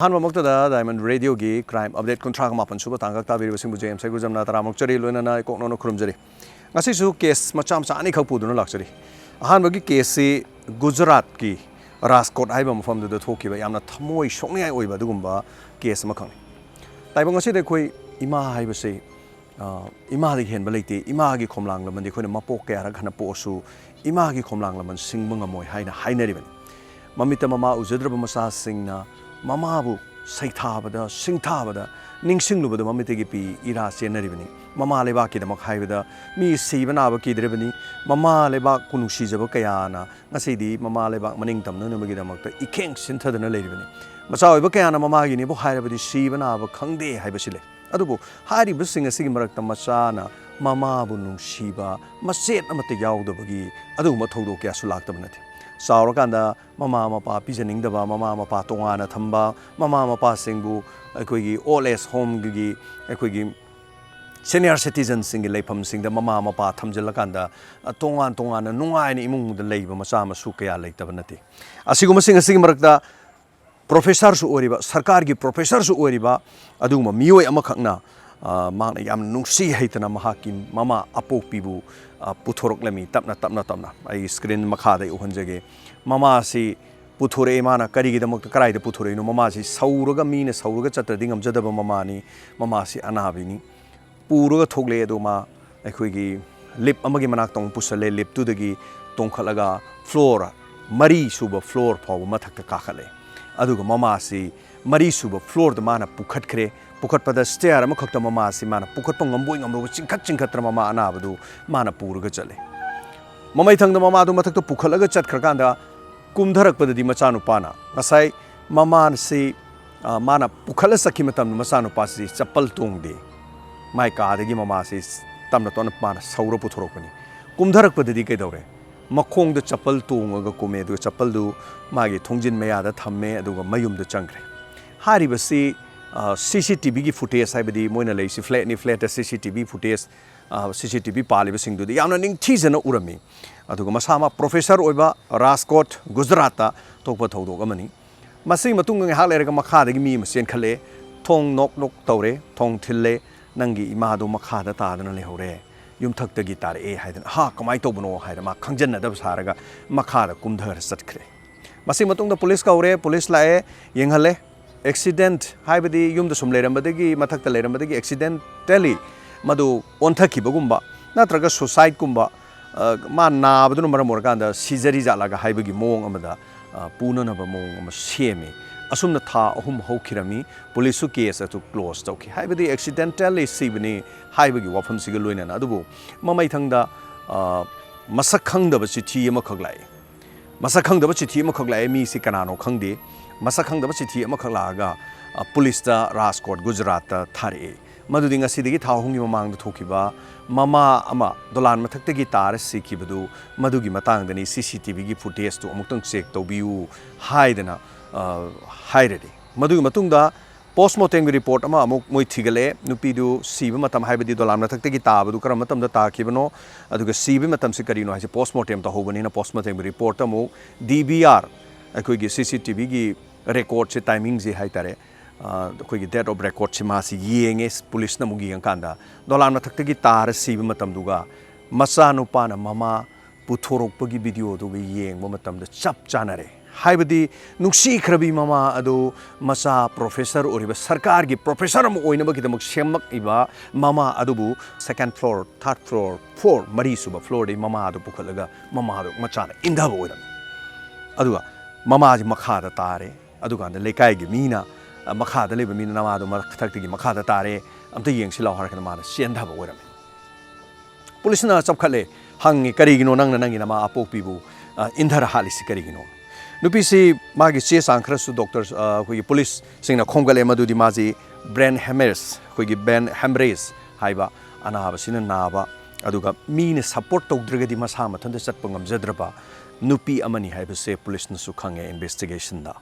Hanmamokta Diamond Radio gi crime update contract mapan suba tangak tabiri basing buje em segujam na taramok chari loina na kokno no khurumjari ngasi su case macham cha ani khakpu dun lakchari han bagi case si Gujarat ki Raskot haiba mafam du thoki ba yamna thamoi shokni ai oiba dugumba case ma khang taibang ngasi de khoi ima haiba se ima de hen baleite ima gi khomlang la mandi khoina mapok ka ra khana po su ima gi khomlang la man singbang amoi haina hainari ban mamita mama ujadraba masa singna Mamabu Saithabada, Singthabada, Ningsinglubada, Mamitigi P, Ira Senaribani, Mama Levaki the Makhaivada, me Sivanabaki Dribani, Mama Leba Kunusizabakayana, Nasidi, Mama Leba Maningtam, Nunamagidamakta, Iking Sinta the Ladibani. Masao Bakana Mamagini, Bohayabadi, Sivanaba, Kangde, Hibasile. Adubu, Hari Bussing a Sigmarakta Masana, Mama Bunum Shiba, Maset Amati Yaudabagi, Adu Matodo Gasulaktamanati. Saurakanda, Mama Mapa Pisaning the Mama Mapa Tongana Tamba, Mama Mapa Singbu, a quiggy, all less home gigi, a quiggy senior citizens sing lapum sing the Mama Mapa Tamjalakanda, a Tongan Tongana, Nunga imung the labor Masama Sukaya Lake Tavanati. Asiguma sing a sigmarakta professors Oriba, Sarkargi professors Oriba, Aduma, Mio Amakana. Mana yam nungsi haitana mahakin mama apo pibu puthorok lami tapna ai screen makhada uhanjage mama si puthore mana kari gi damak karai de puthore no mama si sauraga mina sauraga chatra dingam jadaba mama ni mama si anabini puruga thogle do ma akhoi gi lip amagi manak tong pusale lip tu dagi tongkhalaga floor mari suba floor phaw mathak ka khale aduga mama si mari suba floor da mana pukhat khre Pukat pada stair ama khakta mama si mana pukat pangamboing ambo chingkhat mama anabadu mana purga chale mamai thangda mama du mathak to pukhalaga chat khrakanda kumdharak padadi machanu pana ngasai mama si mana pukhala sakhi matam machanu pasi chappal tongde mai ka dagi mama si tamna ton pana saura puthorokani kumdharak padadi kai dore makhong da chappal tongaga kume du chappal du magi thongjin meya da thamme aduga mayum da changre hari basi CCTV की footage है बड़ी Moina ले इसी flat CCTV footage CCTV पाले busing दो यामना निंग चीज़ न उरमी अधुगा मसामा professor ओइबा Rajkot Gujarat तो पथौ दो गमनी मसिंग मतुंग हाल लेरगा मखा दगी मी मसेन खले थोंग नोक तौरे थोंग थिल्ले नंगी इमा दो मखा दा तादन ले होरे युम थक तगी तारे ए हायदन हा कमाई तो बनो हायदा मा खंजन न दब सारगा मखा दा कुमधर सटखरे मसिंग मतुंग दा पुलिस का ओरे पुलिस लाए यंगहले accident haibadi yum da sum lerambadagi mathakta lerambadagi accidentally madu onthakibagumba natraga suicide kumba ma nabadunu maram organda sizari jalaga haibagi mong amada punanaba mong ama semi asumna tha ahum hokhirami police case to close tawki haibadi accidentally sibani haibagi wafam siga loina na adubu mamai thangda masak khangda ba chithi ama khaglai masak khangda ba chithi ama khaglai mi si kanano khangde Masakang dapat cithi ama khalaga police da Raskot Gujarat thare maduding asidigi thahungi mamang da thokiba mama ama dolan mathak te gi tar sikhi badu madugi matang dani CCTV gi footage to amuktang check to biu haidana hairedi madugi matung da postmortem report ama amuk moi thigale nupi du siba matam haibadi dolan mathak te gi ta badu karam matam da ta khibano aduga siba matam se karino hai postmortem ta hobani na postmortem report amu DVR akoi gi CCTV gi record se timing je hai tare koi gi date of record se ma si yenge police na mugi ang kanda dolan na thakta gi tar si matam duga masa nu pa na mama puthorok pagi video du gi yeng mo matam da chap chanare haibadi nuksi khrabi mama adu masa professor oriba sarkar gi professor mo oina ba ki damak semak iba mama adubu second floor third floor 4 mari suba floor de mama adu pukhalaga mama adu machana indha bo oidam aduga mama ji makha da tare aduganda lekai gi mina makha da leba mina nama do mathakti gi makha da tare amta yeng silaw har kana mana sian da ba oram police na chap khale hangi kari gi no nang na nangi nama apok pibu indhar halisi kari gi no nupi si magi che sankhra su doctors ko police singna khomgale madu di maji brain hemorrhage ko gi brain hemorrhage haiba ana ba sina na ba aduga mina support tawdrga di masa mathan da chat pangam jadraba nupi amani haiba se police na su khange investigation da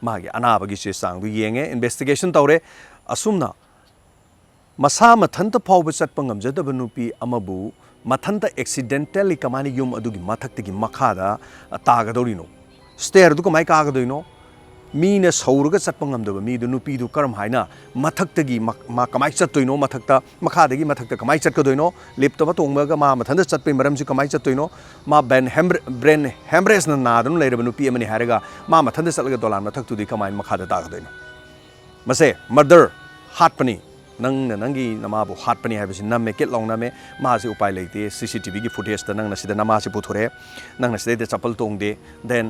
magi anabagi che sang du yenge investigation tawre asumna masa mathanta phawba chatpa ngamjadaba nupi amabu mathanta accidentally kamani yum adugi mathakti gi makhada tagadorino stair du kamai kagadorino Meena सौरगा चटपा ngamdaba मीदु नुपीदु करम हाइना मथक्तगी मा कमाई चत्तोइनो मथक्ता मखादगी मथक्ता कमाई चटकदोइनो लेपतबा तोंगबगा मा मथंदा चटपै मरमसि कमाई चत्तोइनो मा brain haemorrhage ना नादनु लेरबा नुपी अमनि हारगा मा मथंदा चलगा दोलान मथक्तुदि कमाई मखादा तागदोइनो मसे मर्डर हाटपनी नंगी नमाबु हाटपनी हाइबसि नमे केट लौनमे मासे उपाय लेते सीसीटीवी की फुटेज ता नंगना सिदा नमासे पुथोरे नंगना सिदा चप्पल तोंगदे देन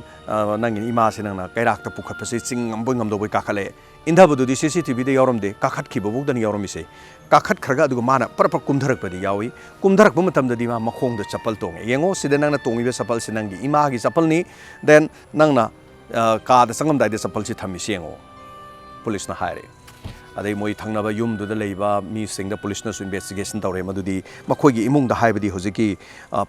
नंगी इमासे नंगना कैराक्ता पुखटपसि चिंग ngamboi ngamdoboi kakale indhabududi CCTV de yauromde kakhat khibabugdani yauromise kakhat khraga aduga mana parapar kumdharakpadi yawi kumdharakpa matamdadi ma makhongda chappal tonge yengo sida nangna tongibe chappal sinangi imagi chappal ni then nangna ka da sangamdai de chappal si thami sengo police na haire adai moi thangnaba yum du da leiba mi singda police na investigation tawre madudi makhoigi imung da haibadi hojiki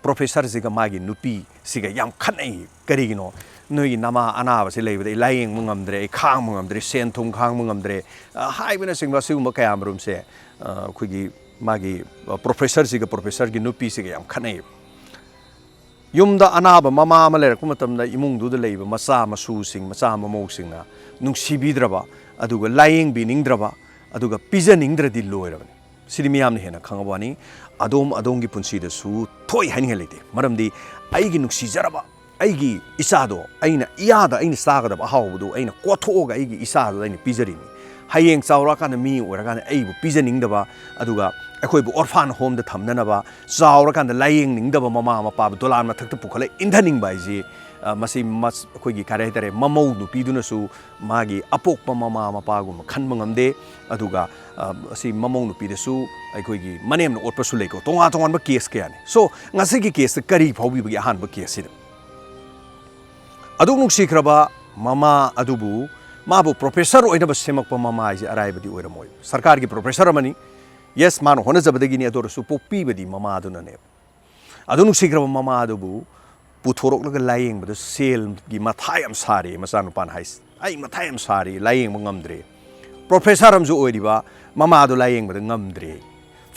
professor siga magi nupi siga yam khanai karigino noi nama anaba se leibada laing mungamdre khang mungamdre sen thum khang mungamdre haibina singba sigumba kayam room se khoigi magi professor gi nupi siga yam khanai yumda anaba mama ama lerak matamda imung du da leiba macha masu sing macha mamau singna nungsibidraba aduga laing bi ningdraba aduga pizza ningdradi loirabani sidi miyamna hena khangabani adongi punsi da su thoi haning leite maramdi aigi nuksi jaraba aigi isado aina iyada aina sagadaba hawbudu aina kothoga aigi isado aina pizarini hayeng chawra kana mi oragana aibu pizza ningdaba aduga akhoi bu orphan home da thamnanaba chawra kana laying ningdaba mama mapa dolan mathakta pukhale indhaning baiji masi mas akhoi gi kare tare mamau nu piduna su magi apokpa mama mapa gum khanma ngamde aduga asi mamau nu pidasu akhoi gi manem na otpa su leiko tonga ba case kya ni so ngasi gi case kari phaubi bi ahan ba case ida adung nuksikraba mama adubu mabu professor oinaba semakpa mama ai araibadi oiramoi sarkar gi professor amani yes mano honajabadagi ni ador su pokpi badi mama aduna ne adung nuksikraba mama adubu puthoroklaga laying bada sel gi mathai am sari masanu pan hais ai mathai am sari laying ngamdre professor amju oiriba mama adu laying bada ngamdre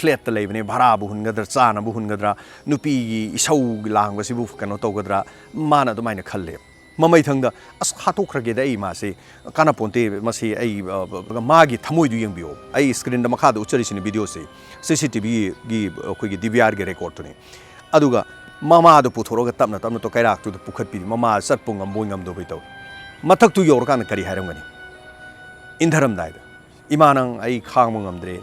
flat ta leibane bhara bu hungadra chana bu hungadra nupi gi isau lang basi bu kano togadra mana du maina khalle mamai thangda as hatokhrage da ai ma se kana ponte masi ai magi thamoi du yengbiyo ai screen da makha da uchari sini video se CCTV gi khoi gi DVR ge record to ni aduga mama do puthoroga tapna to kairak tu pukhat pi mama satpung amboi ngam do bitaw mathak tu yor kan kari haramgani indharam dai da imanang ai khang ngamdre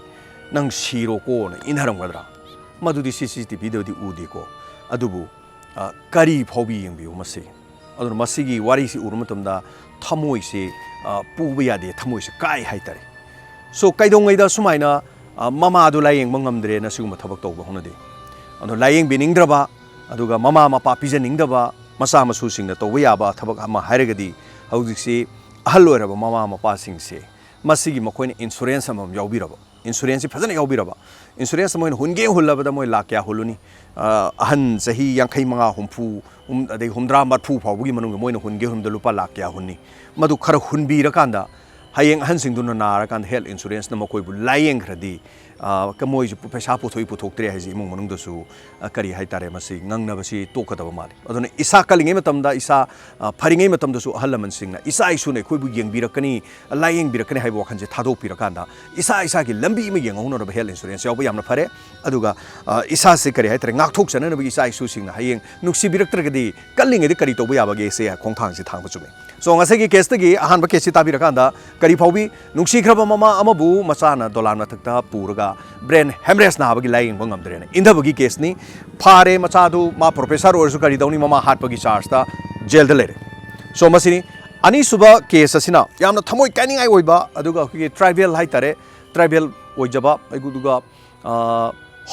nang siro ko na indharam gadra madudi CCTV do di udi ko adubu kari phobi yengbiyo masi adun masigi wari si urmatamda thamoi se puba yade thamoi se kai haitare so kaidongai da sumaina mama adu layeng mangamdre na siguma thabak tawba honade adu layeng biningdraba aduga mama mapa pijaningdaba masa masu singna tawba yaba thabak ama hairagadi haujiksi ahal oiraba mama mapa singse masigi makoina insurance amam yaubiraba insurance phajana yaubiraba insurance moin hunge hullabada moi lakya huluni ahan sahi yankhai manga humpu adai humdra marfu phawgi manung moina hunge humda lupa lakya hunni madu khara hunbira kanda hayeng ahan singduna nara kan health insurance na makoi bu layeng khradi kamoi ju paisa puthoi puthoktre haji imung manung dasu kari haitare masi ngangna basi tokadaba mali aduna isa kalinge matamda isa pharinge matamda su ahalaman singna isa isu ne khoi bu yengbirakani layeng birakani haibo khanje thadok pirakanda isa gi lambi me yengongno ba health insurance yaw yamna phare aduga isa se kari haitare ngakthok chana na isa isu singna hayeng nuksi biraktragadi kallinge de kari tobu yabage se khongthang si thangba chumi so ngasagi case tagi ahan ba case tabirakanda kari phaubi nuksi khraba mama amabu masana dolan mathakta puraga brain hemorrhage na habagi laying bangamdre ne indhabagi case ni phare machadu ma professor orsu kari dauni mama hatpagi charge ta jail da lere so masini ani suba case asina yamna thamoi kaning ai oiba aduga ki tribal haitare tribal oijaba aiguduga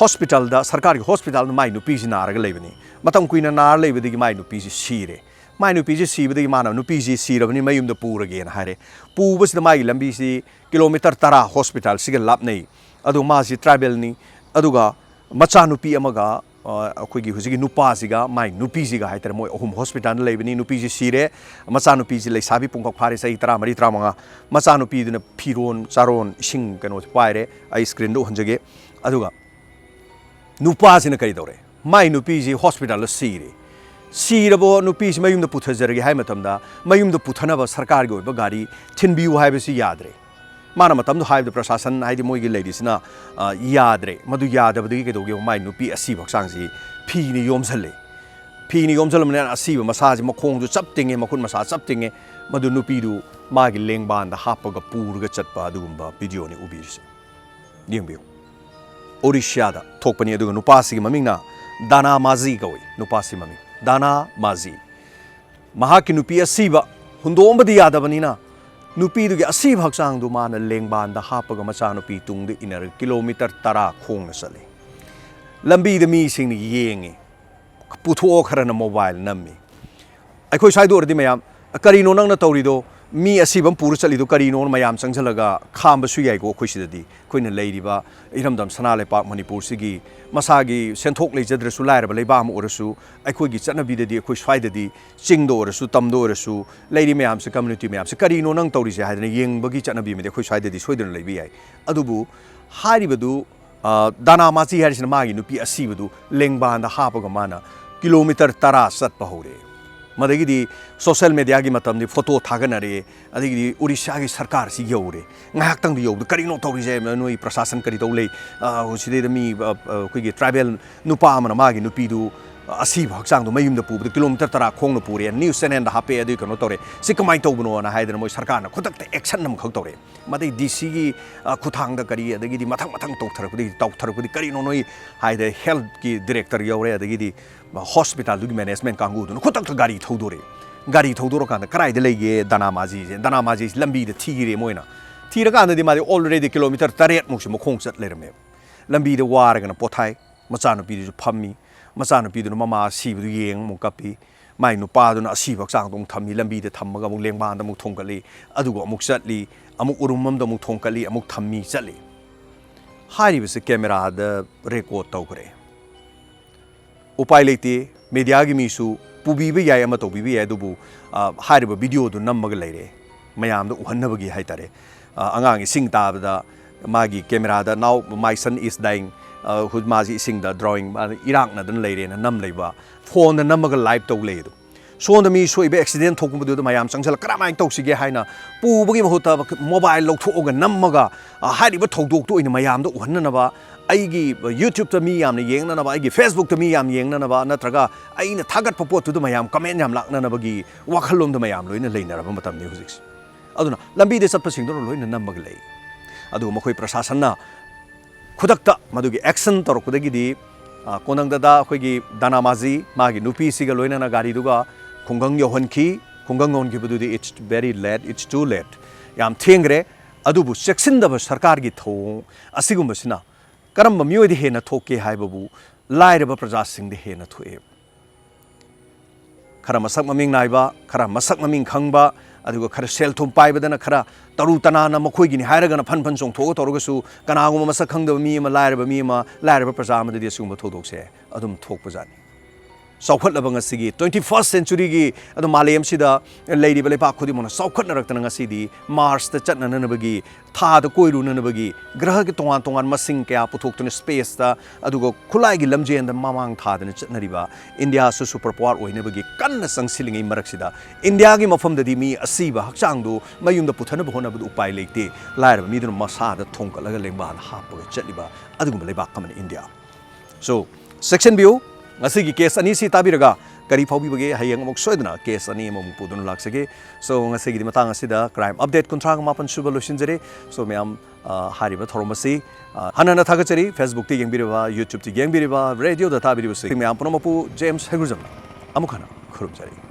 hospital da sarkar gi hospital mai nupi ji naraga leibani matam kuina nar leibadi mai nupi ji sire mai nupi ji sibadi mana nupi ji sirabani mayum da purage na hare pubas da mai lambi si kilometer 10 hospital siga lapnei adu maji tribal ni aduga macha nupi amaga akhoi gi hujigi nupa siga mai nupi siga haitar moi ohum hospital leibani nupi ji sire macha nupi ji leisabi pungkok phare sai 13 35 macha nupi duna phiron charon sing kano paire ai screen do hanjage aduga nupa sina kari dore mai nupi ji hospital sire सीरबो नुपीस मयुमद पुथजरगे हाय मतमदा मयुमद पुथनब सरकार गे गाड़ी थिनबियु हायबसी याद्रे माना मतमदो हायब प्रशासन Haidi मोइगे लेडीसना याद्रे मदु यादबदि केदोगे my नुपी असी भक्सांगसी फीनि योमसले फीनि योमसलमने असी massage मखोंजु चपतिंगे मखुन मसा चपतिंगे मदु नुपीदु मागी लेंगबांदा हापगा पूरगा चटपा अदुगुंबा video ने उबिरिसे येंबियो ओडिशादा थोकपनि अदुगा नुपासी ममिंगना दाना माजी गवै नुपासी ममिंग दाना माजी महाकी नुपी असीबा हुंदोंबदि यादबनिना नुपीदुगी असीब हक्सांगदु माना लेंगबांदा हापगा मचा नुपी तुंगदे इनर किलोमीटर 10 खोंगना चले लंबीद मी सिंगनि येंगे पुथो खरना मोबाइल नम्मी अखोय साइदोरदि मयाम करीनो नंगना तौरिदो मी असीबम पुरु चलिदो करीनो मयाम संगजलगा खामबसु याइगो अखोयसिददि अखोयना लेरिबा इरमदम सनालेपाक मणिपुर सिगी मसागी सेंथोक लेजद्रसु लायरबा लेबाम ओरसु अखोयगी चटनबीददि अखोय स्वाइददि चिंगदो ओरसु तमदो ओरसु लेरि मयाम से कम्युनिटी मयाम से करीनो नंग तौरिसे हायदना येंगबगी चटनबी मेदि अखोय स्वाइददि सोयदन लेबि याइ अदुबु हारिबदु दाना माची हारिसना मागी नुपी असीबदु लेंगबांदा हापगा माना किलोमीटर 10 चटपा हौरे मदगिदी सोशल मीडिया की मतमदि फोटो थागनरे अदगिदी ओडिशा की सरकार सी यौरे ngaktang di yौद करिनो तौरिजे नोई प्रशासन करि तौले सिदे मी कोइगी ट्राइबल नुपा अमना मागी नुपीदु असी भक्सांग मयुम पुबद किलोमीटर 10 खोंग पुरे न्यूज चैनल हापे अदु कनो तौरे सि कमाय तौबनो ना हाइदन मोय सरकार ना खुदक एक्शन नम खक तौरे मदे डीसी की खुथांग द करी अदगिदी मथंग मथंग तौथरकुदी करिनो नोई हाइदे हेल्थ की डायरेक्टर यौरे अदगिदी हॉस्पिटल दुगी मैनेजमेंट कांगू दुन खुदक गाड़ी थौदोरो कांद कराइदे लेगे दानामाजी लंबी द थीरे मोयना थीर कांददि मादे ऑलरेडी किलोमीटर 8 मुक्स मखोंग चट लेरमे लंबी द वारगना पोथाय मचानुपी दु फम्मी मचानुपी दु ममा सीबदु येंग मुकपी माइ नुपादुना असी भक्सांग दं थम्मी लंबी द थम्मगा मु लेंगबांद मु थोंगकली अदुगो अमुक चटली अमुक उरुमम द मु थोंगकली अमुक थम्मी चटली हारिबसे कैमरा द रिकॉर्ड तौगरे उपाय लेते मीडिया की मीसु पुबीबे याय अमा तौबीबे याय दुबु हारिबा वीडियो दु नम्मगा लेरे मयाम दु उहन्नबगी हाइतारे अंगांगी सिंग ताबदा मागी कैमरा दा now my son is dying हुज माजी सिंग दा ड्राइंग इरांग नदन लेरे न नम लेबा फोन द नम्मगा लाइव तौ लेदु सोन मी सोइबे एक्सीडेंट थोकुबदु मयाम संगसल करामाय तौसिगे हाइना पुबगी महुता मोबाइल लौथोगा नम्मगा हारिबा थौदोक तो इन मयाम दु उहन्ननबा आईगी यूट्यूब तो मी याम येंगननबा आईगी फेसबुक तो मी याम येंगननबा नत्रगा आईना थागत पोट तो मयाम कमेंट याम लाकननबगी वाखलोम दो मयाम लोइना लेनरबा मतमनि हुजिक्स अदुना लंबी दे चटपसिंग दो लोइना नम्मग लई अदु मखोय प्रशासनना खुदक्ता मदुगी एक्शन तोरकुदगिदी कोनंगदा अखोयगी दानामाजी मागी नुपी सिगा लोइना गाड़ी दुगा खुंगंग योहनखी खुंगंग होनखिबदुदी it's very late it's too late याम थेंगरे अदुबु सेक्शनदब सरकार की थौ असिगुमबसिना करम मियोदी हेना थोके हाइबबु लाइरब प्रजासिंग दे हेना थोए खरा मसक ममिंग नाइबा खरा मसक ममिंग खंगबा अदुगो खरा सेल थुम पाइबदना खरा तरु तनाना मखोइगिनी हाइरगना फन फन चोंथोग तोरगसु कनागुम मसक खंगदब मी अमा लाइरब प्रजा अमदि असुगुम थोदोकसे अदुम थोकपजानी चौखटलब ngasi 21st century gi adu malem sida leiriba lepa khudi mona chaukhotnarakta ngasi di mars ta chatnanabagi tha da koirunanabagi grah gi tongan tongan masing kya puthoktu space ta adugo khulai gi lamjen da mamang tha da chatnariba india su super power oinabagi kanna sangsilingi marak sida india gi mafam da di mi asiba hakchang du mayum da puthana bhona bu upai leite lairba mi du masa da thongkalaga lengba hapga chatliba adugum leba kaman india so section view ngasi gi case ani si tabiraga kari phaubi bage hayang amok soidna case ani amok pudun laksage so ngasi gi matang asida crime update contract mapan suba losinjare so meam hariba thoromasi hanana thagachari facebook ti yengbiriba youtube ti yengbiriba radio da tabiriba se meam promopu james hegurjam amukhana khurumjari